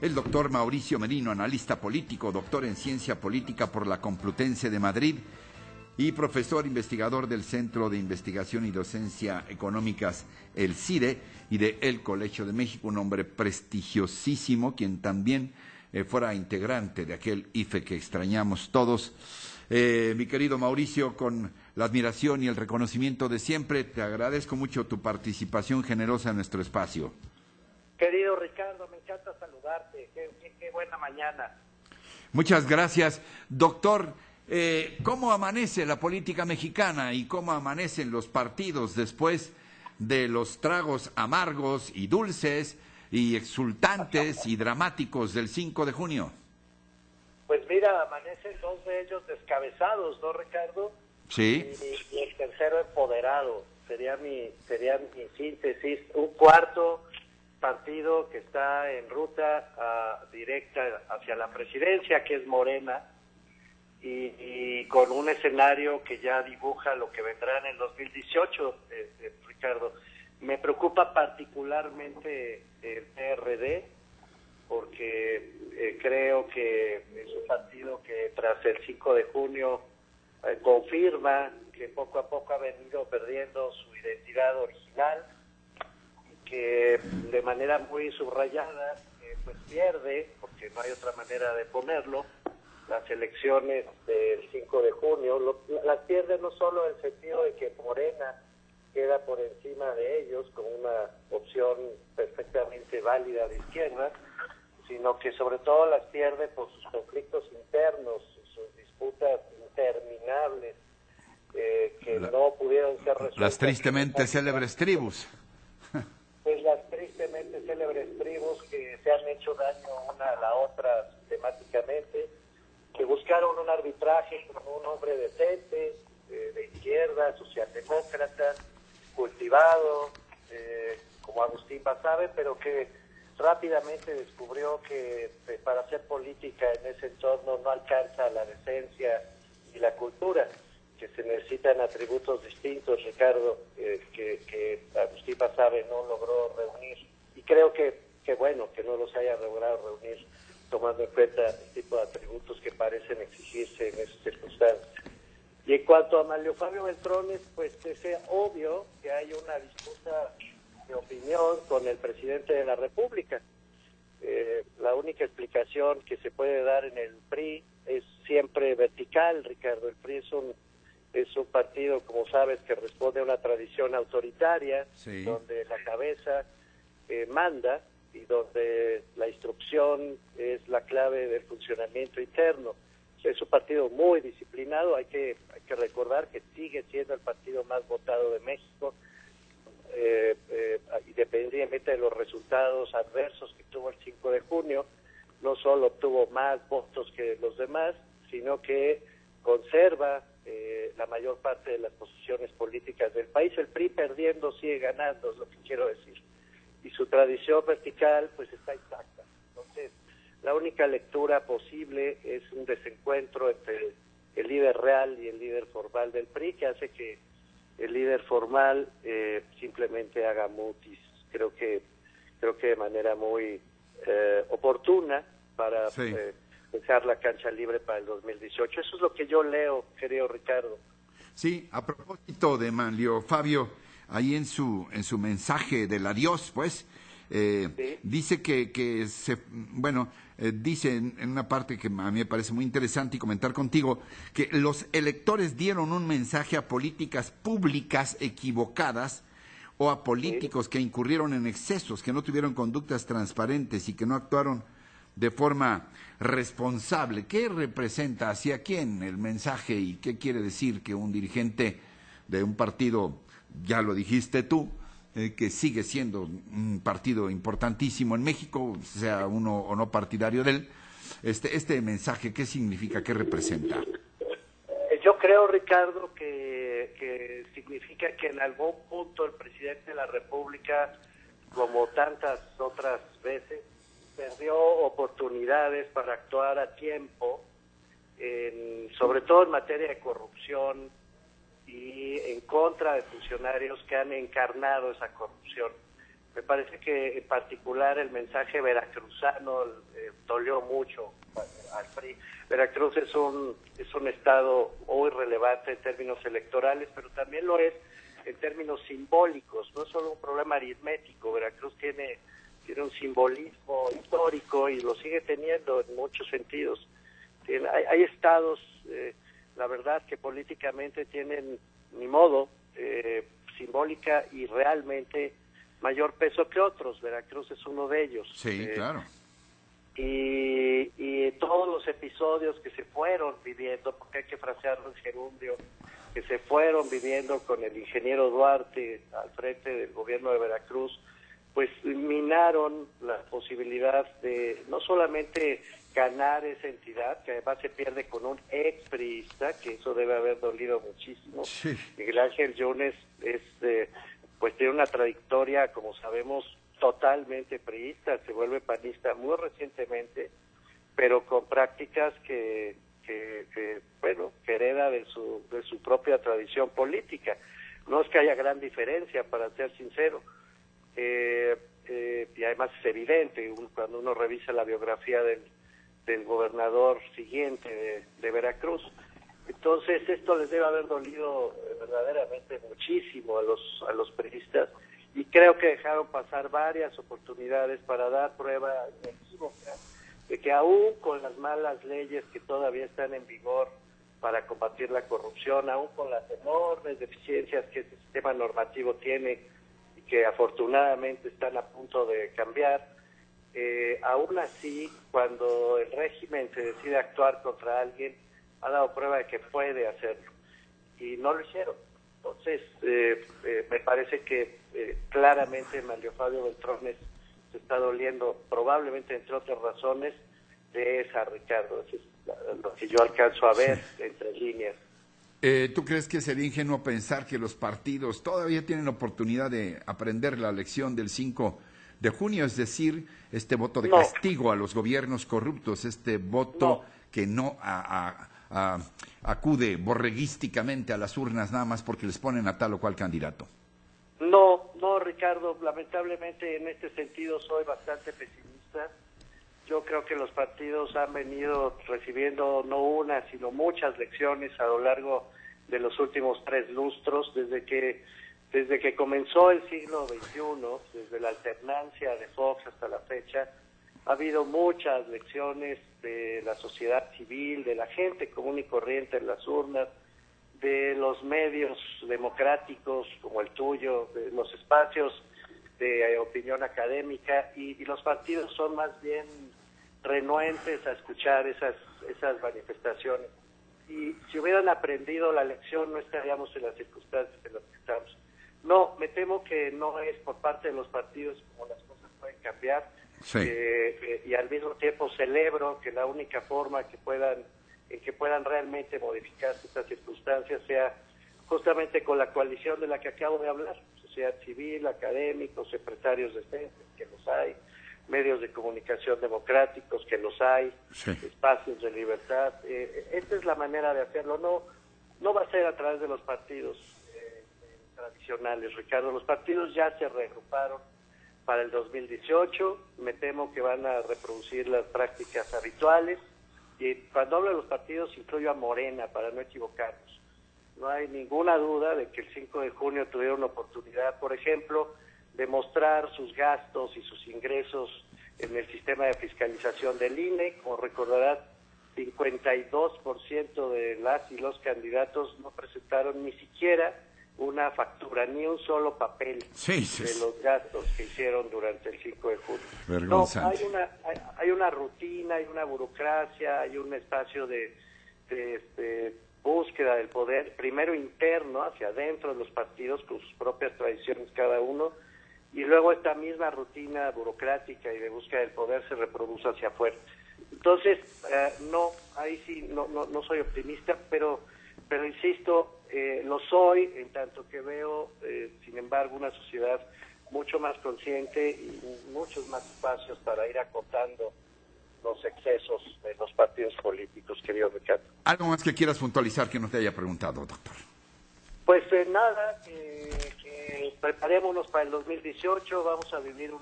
el doctor Mauricio Merino, analista político, doctor en Ciencia Política por la Complutense de Madrid y profesor investigador del Centro de Investigación y Docencia Económicas, el CIDE, y de El Colegio de México, un hombre prestigiosísimo, quien también fuera integrante de aquel IFE que extrañamos todos. Mi querido Mauricio, con la admiración y el reconocimiento de siempre, te agradezco mucho tu participación generosa en nuestro espacio. Querido Ricardo, me encanta saludarte, qué buena mañana. Muchas gracias. Doctor, ¿cómo amanece la política mexicana y cómo amanecen los partidos después de los tragos amargos y dulces y exultantes y dramáticos del 5 de junio? Pues mira, amanecen dos de ellos descabezados, ¿no, Ricardo? Sí. Y el tercero empoderado, sería mi síntesis. Un cuarto partido que está en ruta directa hacia la presidencia, que es Morena, y con un escenario que ya dibuja lo que vendrá en el 2018, Ricardo. Me preocupa particularmente el PRD, porque creo que es un partido que tras el 5 de junio confirma que poco a poco ha venido perdiendo su identidad original, que de manera muy subrayada pues pierde, porque no hay otra manera de ponerlo, las elecciones del 5 de junio. Las pierde no solo en el sentido de que Morena queda por encima de ellos como una opción perfectamente válida de izquierda, sino que sobre todo las pierde por sus conflictos internos, sus disputas interminables que no pudieron ser resueltas. Las tristemente célebres tribus. Pues las tristemente célebres tribus que se han hecho daño una a la otra sistemáticamente, que buscaron un arbitraje con un hombre decente, de izquierda, socialdemócrata, cultivado, como Agustín Basabe, pero que rápidamente descubrió que para hacer política en ese entorno no alcanza la decencia y la cultura, que se necesitan atributos distintos, Ricardo, que Agustín Basabe no logró reunir. Y creo que bueno que no los haya logrado reunir, tomando en cuenta el tipo de atributos que parecen exigirse en esas circunstancias. Y en cuanto a Manlio Fabio Beltrones, pues es obvio que hay una disputa de opinión con el presidente de la República. La única explicación que se puede dar en el PRI es siempre vertical, Ricardo. El PRI es un partido, como sabes, que responde a una tradición autoritaria, sí, donde la cabeza manda y donde la instrucción es la clave del funcionamiento interno. Es un partido muy disciplinado, hay que recordar que sigue siendo el partido más votado de México, independientemente de los resultados adversos que tuvo el 5 de junio, no solo obtuvo más votos que los demás, sino que conserva la mayor parte de las posiciones políticas del país. El PRI perdiendo sigue ganando, es lo que quiero decir. Y su tradición vertical pues está intacta. Entonces, la única lectura posible es un desencuentro entre el líder real y el líder formal del PRI, que hace que el líder formal simplemente haga mutis. Creo que de manera muy oportuna para dejar la cancha libre para el 2018. Eso es lo que yo leo, querido Ricardo. Sí, a propósito de Manlio Fabio, ahí en su mensaje del adiós, pues, ¿sí? Dice dice en una parte que a mí me parece muy interesante y comentar contigo, que los electores dieron un mensaje a políticas públicas equivocadas o a políticos que incurrieron en excesos, que no tuvieron conductas transparentes y que no actuaron de forma responsable. ¿Qué representa, hacia quién el mensaje y qué quiere decir que un dirigente de un partido, ya lo dijiste tú, que sigue siendo un partido importantísimo en México, sea uno o no partidario de él, este mensaje, ¿qué significa, qué representa? Yo creo, Ricardo, que significa que en algún punto el presidente de la República, como tantas otras veces, perdió oportunidades para actuar a tiempo, sobre todo en materia de corrupción y en contra de funcionarios que han encarnado esa corrupción. Me parece que en particular el mensaje veracruzano dolió mucho al PRI. Veracruz es un estado muy relevante en términos electorales, pero también lo es en términos simbólicos. No es solo un problema aritmético. Veracruz tiene un simbolismo histórico y lo sigue teniendo en muchos sentidos. Hay estados, la verdad, que políticamente tienen, ni modo, simbólica y realmente mayor peso que otros. Veracruz es uno de ellos. Sí, claro. Y todos los episodios que se fueron viviendo, porque hay que frasearlo en gerundio, que se fueron viviendo con el ingeniero Duarte al frente del gobierno de Veracruz, pues minaron la posibilidad de no solamente ganar esa entidad, que además se pierde con un expriista, que eso debe haber dolido muchísimo. Sí. Miguel Ángel Yunes pues tiene una trayectoria, como sabemos, totalmente priista, se vuelve panista muy recientemente, pero con prácticas que hereda de su propia tradición política. No es que haya gran diferencia, para ser sincero, y además es evidente cuando uno revisa la biografía del gobernador siguiente de Veracruz. Entonces esto les debe haber dolido verdaderamente muchísimo a los periodistas, y creo que dejaron pasar varias oportunidades para dar prueba inequívoca de que aún con las malas leyes que todavía están en vigor para combatir la corrupción, aún con las enormes deficiencias que este sistema normativo tiene y que afortunadamente están a punto de cambiar, aún así, cuando el régimen se decide actuar contra alguien, ha dado prueba de que puede hacerlo, y no lo hicieron. Entonces, me parece que claramente Manlio Fabio Beltrones se está doliendo, probablemente entre otras razones, de esa, Ricardo. Eso es lo que yo alcanzo a ver entre líneas. ¿Tú crees que sería ingenuo pensar que los partidos todavía tienen la oportunidad de aprender la lección del 5 de junio? Es decir, este voto de castigo a los gobiernos corruptos, este voto que no acude borreguísticamente a las urnas nada más porque les ponen a tal o cual candidato. No, Ricardo, lamentablemente en este sentido soy bastante pesimista. Yo creo que los partidos han venido recibiendo no una, sino muchas lecciones a lo largo de los últimos 3 lustros, desde que comenzó el siglo XXI, desde la alternancia de Fox hasta la fecha. Ha habido muchas lecciones de la sociedad civil, de la gente común y corriente en las urnas, de los medios democráticos como el tuyo, de los espacios de opinión académica, y los partidos son más bien renuentes a escuchar esas manifestaciones. Y si hubieran aprendido la lección, no estaríamos en las circunstancias en las que estamos. No, me temo que no es por parte de los partidos como las cosas pueden cambiar. Sí. Y al mismo tiempo celebro que la única forma en que puedan realmente modificarse estas circunstancias sea justamente con la coalición de la que acabo de hablar: sociedad civil, académicos, empresarios decentes, que los hay, medios de comunicación democráticos, que los hay, espacios de libertad. Esta es la manera de hacerlo. No va a ser a través de los partidos tradicionales, Ricardo. Los partidos ya se reagruparon para el 2018, me temo que van a reproducir las prácticas habituales, y cuando hablo de los partidos incluyo a Morena, para no equivocarnos. No hay ninguna duda de que el 5 de junio tuvieron la oportunidad, por ejemplo, de mostrar sus gastos y sus ingresos en el sistema de fiscalización del INE. Como recordarás, 52% de las y los candidatos no presentaron ni siquiera una factura, ni un solo papel de los gastos que hicieron durante el 5 de junio. Vergonzante. No, hay una rutina, hay una burocracia, hay un espacio de búsqueda del poder, primero interno, hacia adentro de los partidos, con sus propias tradiciones cada uno, y luego esta misma rutina burocrática y de búsqueda del poder se reproduce hacia afuera. Entonces, ahí sí no soy optimista, pero insisto, lo soy en tanto que veo, sin embargo, una sociedad mucho más consciente y muchos más espacios para ir acotando los excesos de los partidos políticos, querido Ricardo. ¿Algo más que quieras puntualizar que no te haya preguntado, doctor? Pues nada, que preparémonos para el 2018, vamos a vivir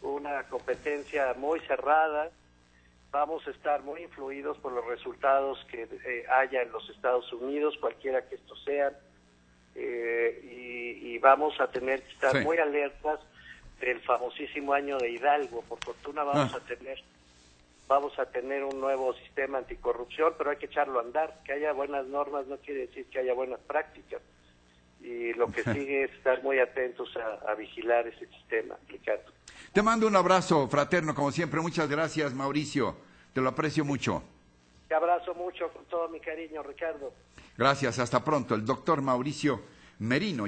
una competencia muy cerrada, vamos a estar muy influidos por los resultados que haya en los Estados Unidos, cualquiera que estos sean, y vamos a tener que estar muy alertas del famosísimo año de Hidalgo. Por fortuna vamos a tener un nuevo sistema anticorrupción, pero hay que echarlo a andar. Que haya buenas normas no quiere decir que haya buenas prácticas. Y lo que sigue es estar muy atentos a vigilar ese sistema, Ricardo. Te mando un abrazo fraterno, como siempre. Muchas gracias, Mauricio. Te lo aprecio mucho. Te abrazo mucho con todo mi cariño, Ricardo. Gracias, hasta pronto. El doctor Mauricio Merino.